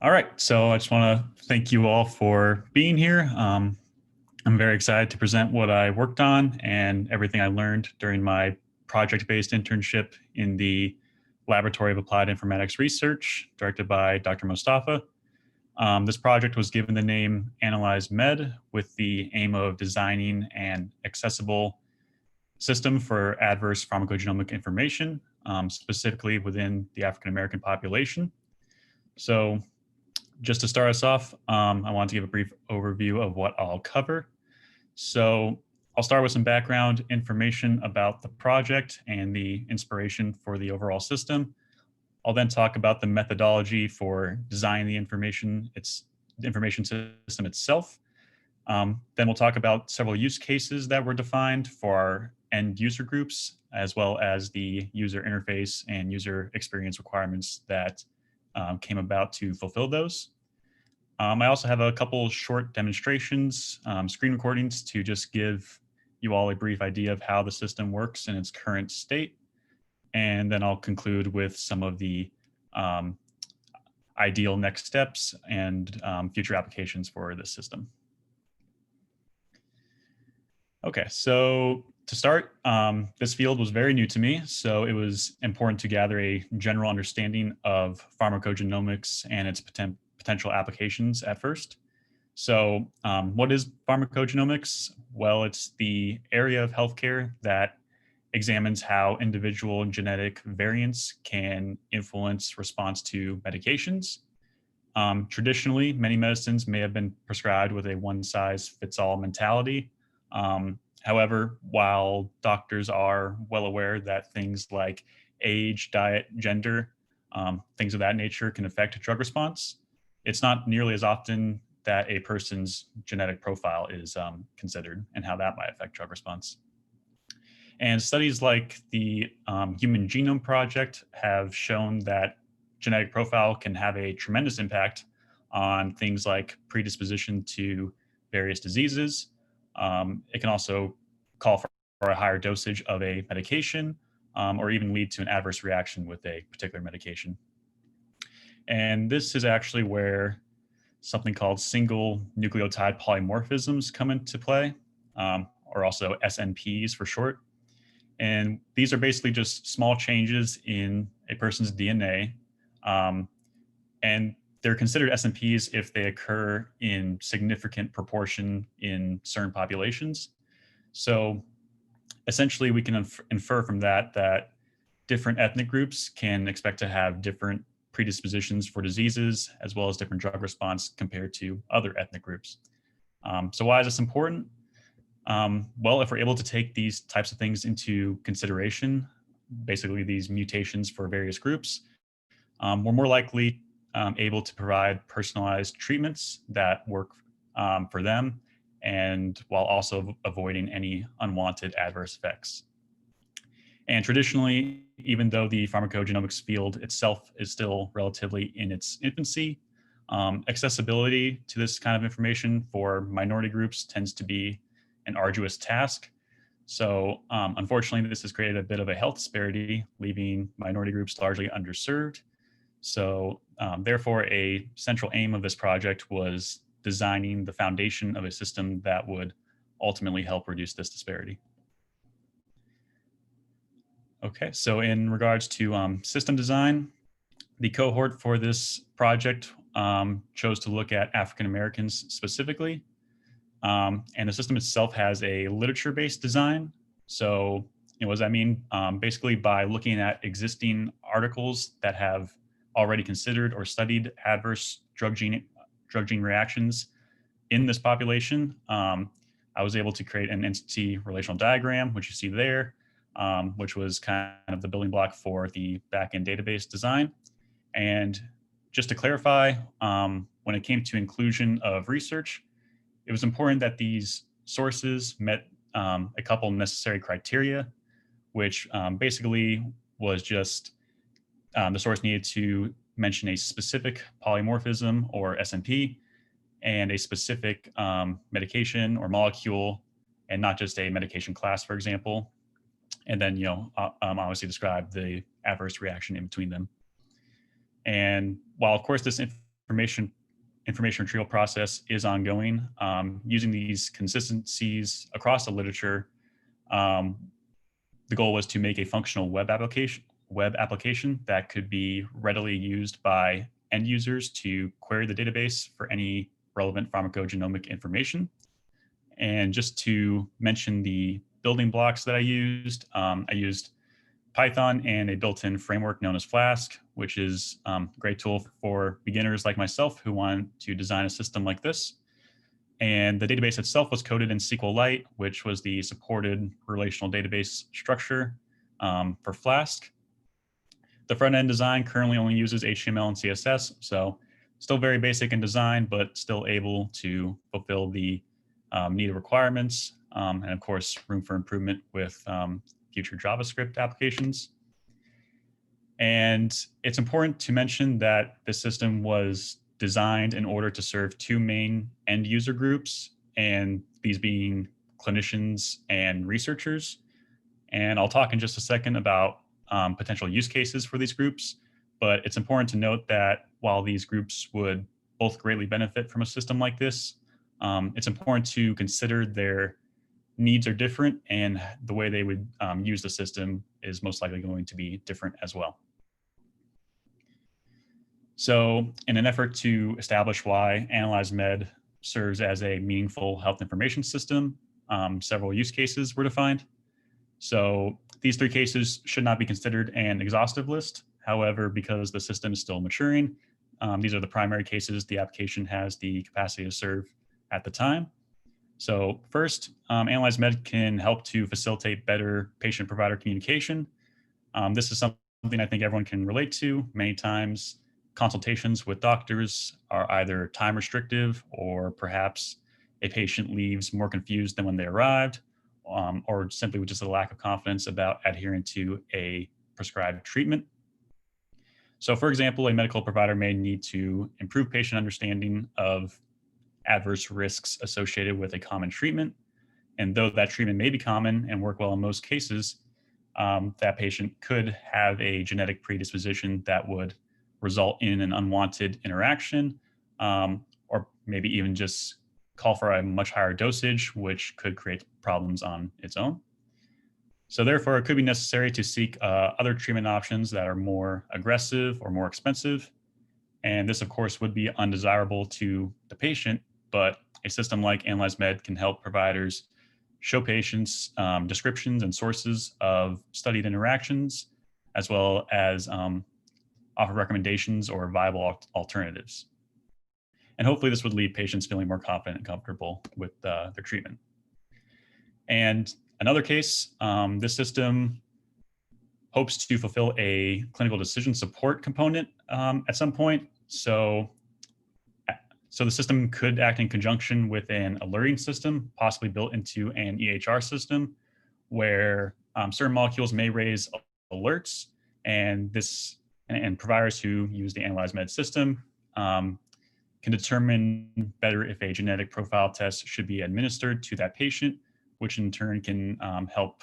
All right, so I just want to thank you all for being here. I'm very excited to present what I worked on and everything I learned during my project-based internship in the Laboratory of Applied Informatics Research, directed by Dr. Mostafa. This project was given the name AnalyzeMed with the aim of designing an accessible system for adverse pharmacogenomic information, specifically within the African American population. So just to start us off, I want to give a brief overview of what I'll cover. So I'll start with some background information about the project and the inspiration for the overall system. I'll then talk about the methodology for designing the information system itself. Then we'll talk about several use cases that were defined for our end user groups, as well as the user interface and user experience requirements that came about to fulfill those. I also have a couple short demonstrations, screen recordings to just give you all a brief idea of how the system works in its current state. And then I'll conclude with some of the ideal next steps and future applications for this system. Okay, so to start, this field was very new to me, so it was important to gather a general understanding of pharmacogenomics and its potential applications at first. So what is pharmacogenomics? Well, it's the area of healthcare that examines how individual genetic variants can influence response to medications. Traditionally, many medicines may have been prescribed with a one-size-fits-all mentality. However, while doctors are well aware that things like age, diet, gender, things of that nature can affect drug response, it's not nearly as often that a person's genetic profile is considered and how that might affect drug response. And studies like the Human Genome Project have shown that genetic profile can have a tremendous impact on things like predisposition to various diseases. It can also call for a higher dosage of a medication or even lead to an adverse reaction with a particular medication. And this is actually where something called single nucleotide polymorphisms come into play, or also SNPs for short. And these are basically just small changes in a person's DNA. And they're considered SNPs if they occur in significant proportion in certain populations. So essentially, we can infer from that that different ethnic groups can expect to have different predispositions for diseases, as well as different drug response compared to other ethnic groups. So why is this important? Well, if we're able to take these types of things into consideration, basically these mutations for various groups, we're more likely able to provide personalized treatments that work for them, and while also avoiding any unwanted adverse effects. And traditionally, even though the pharmacogenomics field itself is still relatively in its infancy, accessibility to this kind of information for minority groups tends to be an arduous task. So unfortunately, this has created a bit of a health disparity, leaving minority groups largely underserved. So therefore, a central aim of this project was designing the foundation of a system that would ultimately help reduce this disparity. Okay, so in regards to system design, the cohort for this project chose to look at African Americans specifically. And the system itself has a literature-based design. So what does that mean? Basically, by looking at existing articles that have already considered or studied adverse drug gene reactions in this population, I was able to create an entity relational diagram, which you see there, which was kind of the building block for the backend database design. And just to clarify, when it came to inclusion of research, it was important that these sources met a couple necessary criteria, which basically was just the source needed to mention a specific polymorphism or SNP and a specific medication or molecule, and not just a medication class, for example. And then, obviously describe the adverse reaction in between them. And while, of course, this information retrieval process is ongoing. Using these consistencies across the literature, um, the goal was to make a functional web application that could be readily used by end users to query the database for any relevant pharmacogenomic information. And just to mention the building blocks that I used Python and a built-in framework known as Flask, which is a great tool for beginners like myself who want to design a system like this. And the database itself was coded in SQLite, which was the supported relational database structure for Flask. The front-end design currently only uses HTML and CSS, so still very basic in design, but still able to fulfill the needed requirements, and of course, room for improvement with future JavaScript applications. And it's important to mention that this system was designed in order to serve two main end user groups, and these being clinicians and researchers. And I'll talk in just a second about potential use cases for these groups. But it's important to note that while these groups would both greatly benefit from a system like this, it's important to consider their needs are different, and the way they would use the system is most likely going to be different as well. So in an effort to establish why AnalyzeMed serves as a meaningful health information system, several use cases were defined. So these three cases should not be considered an exhaustive list. However, because the system is still maturing, these are the primary cases the application has the capacity to serve at the time. So first, AnalyzeMed can help to facilitate better patient-provider communication. This is something I think everyone can relate to. Many times, consultations with doctors are either time restrictive, or perhaps a patient leaves more confused than when they arrived, or simply with just a lack of confidence about adhering to a prescribed treatment. So for example, a medical provider may need to improve patient understanding of adverse risks associated with a common treatment. And though that treatment may be common and work well in most cases, that patient could have a genetic predisposition that would result in an unwanted interaction, or maybe even just call for a much higher dosage, which could create problems on its own. So therefore, it could be necessary to seek other treatment options that are more aggressive or more expensive. And this, of course, would be undesirable to the patient, but a system like AnalyzeMed can help providers show patients descriptions and sources of studied interactions, as well as offer recommendations or viable alternatives. And hopefully this would leave patients feeling more confident and comfortable with their treatment. And another case, this system hopes to fulfill a clinical decision support component at some point. So the system could act in conjunction with an alerting system, possibly built into an EHR system, where certain molecules may raise alerts, and providers who use the AnalyzeMed system can determine better if a genetic profile test should be administered to that patient, which in turn can help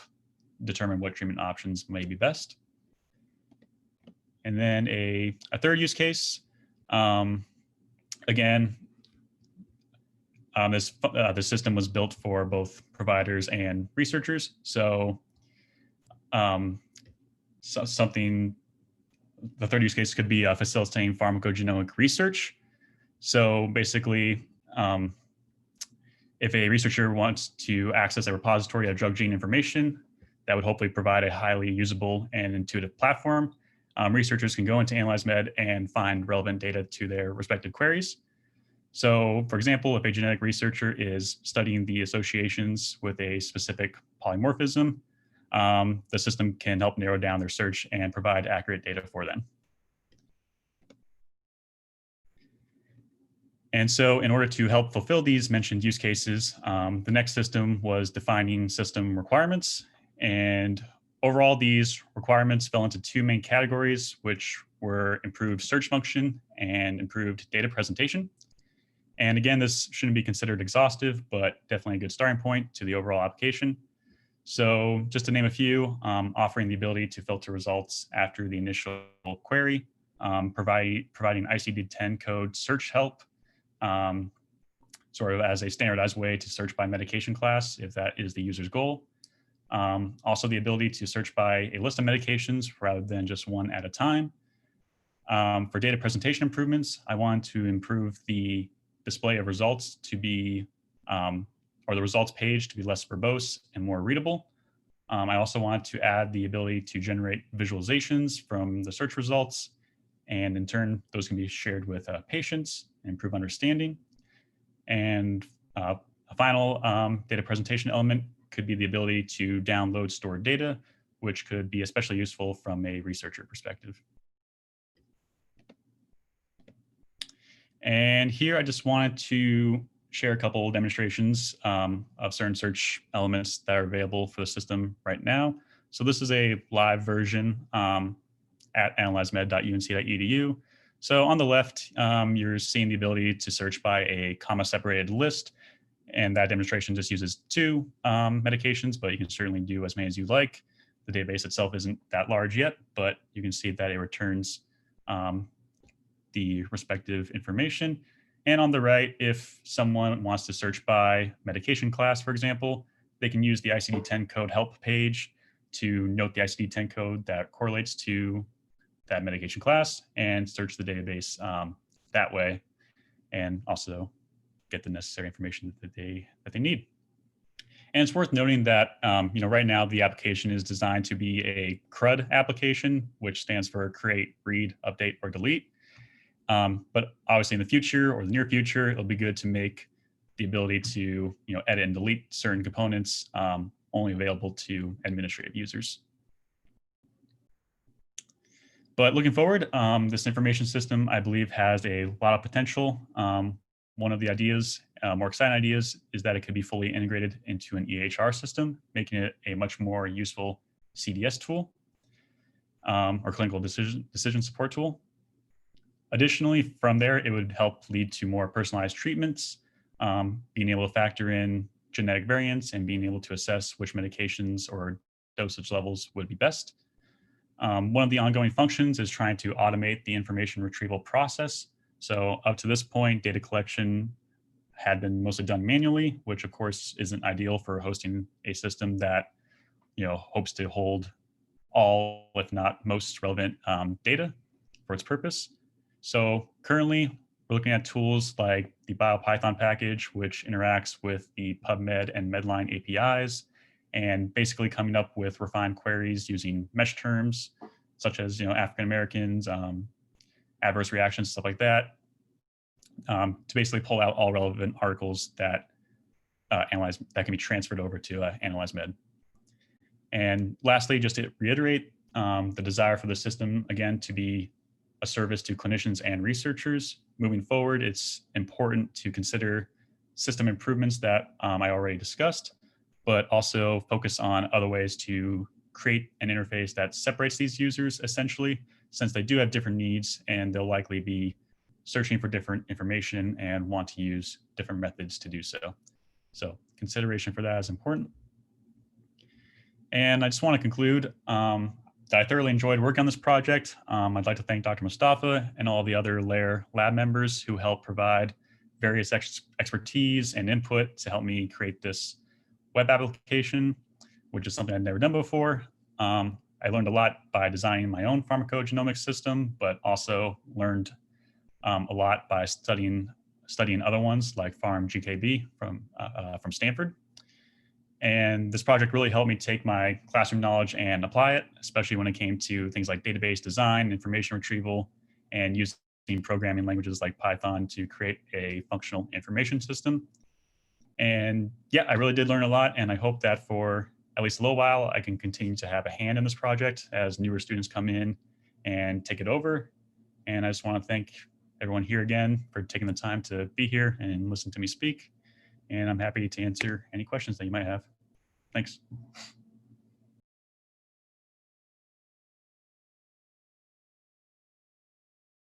determine what treatment options may be best. And then a third use case, again, the system was built for both providers and researchers. So, the third use case could be facilitating pharmacogenomic research. So basically, if a researcher wants to access a repository of drug gene information, that would hopefully provide a highly usable and intuitive platform. Researchers can go into AnalyzeMed and find relevant data to their respective queries. So for example, if a genetic researcher is studying the associations with a specific polymorphism, the system can help narrow down their search and provide accurate data for them. And so in order to help fulfill these mentioned use cases, the next system was defining system requirements. And overall, these requirements fell into two main categories, which were improved search function and improved data presentation. And again, this shouldn't be considered exhaustive, but definitely a good starting point to the overall application. So just to name a few, offering the ability to filter results after the initial query, providing ICD-10 code search help, sort of as a standardized way to search by medication class, if that is the user's goal. Also the ability to search by a list of medications rather than just one at a time. For data presentation improvements, I want to improve the display of results to be, or the results page to be less verbose and more readable. I also want to add the ability to generate visualizations from the search results, and in turn, those can be shared with patients and improve understanding. And a final data presentation element could be the ability to download stored data, which could be especially useful from a researcher perspective. And here I just wanted to share a couple demonstrations of certain search elements that are available for the system right now. So this is a live version at analyzemed.unc.edu. So on the left, you're seeing the ability to search by a comma-separated list. And that demonstration just uses 2 medications, but you can certainly do as many as you like. The database itself isn't that large yet, but you can see that it returns the respective information. And on the right, if someone wants to search by medication class, for example, they can use the ICD-10 code help page to note the ICD-10 code that correlates to that medication class and search the database that way, and also get the necessary information that they need. And it's worth noting that right now the application is designed to be a CRUD application, which stands for create, read, update, or delete. But obviously in the future or the near future, it'll be good to make the ability to edit and delete certain components only available to administrative users. But looking forward, this information system, I believe, has a lot of potential. One of the ideas, more exciting ideas, is that it could be fully integrated into an EHR system, making it a much more useful CDS tool or clinical decision support tool. Additionally, from there, it would help lead to more personalized treatments, being able to factor in genetic variants and being able to assess which medications or dosage levels would be best. One of the ongoing functions is trying to automate the information retrieval process. So up to this point, data collection had been mostly done manually, which of course isn't ideal for hosting a system that hopes to hold all, if not most relevant data for its purpose. So currently, we're looking at tools like the BioPython package, which interacts with the PubMed and Medline APIs, and basically coming up with refined queries using mesh terms, such as African Americans, adverse reactions, stuff like that, to basically pull out all relevant articles that that can be transferred over to AnalyzeMed. And lastly, just to reiterate, the desire for the system, again, to be a service to clinicians and researchers. Moving forward, it's important to consider system improvements that I already discussed, but also focus on other ways to create an interface that separates these users, essentially, since they do have different needs and they'll likely be searching for different information and want to use different methods to do so. So consideration for that is important. And I just want to conclude that I thoroughly enjoyed working on this project. I'd like to thank Dr. Mustafa and all the other LAIR lab members who helped provide various expertise and input to help me create this web application, which is something I'd never done before. I learned a lot by designing my own pharmacogenomics system, but also learned a lot by studying other ones like PharmGKB from Stanford. And this project really helped me take my classroom knowledge and apply it, especially when it came to things like database design, information retrieval, and using programming languages like Python to create a functional information system. And yeah, I really did learn a lot, and I hope that for at least a little while, I can continue to have a hand in this project as newer students come in and take it over. And I just want to thank everyone here again for taking the time to be here and listen to me speak. And I'm happy to answer any questions that you might have. Thanks.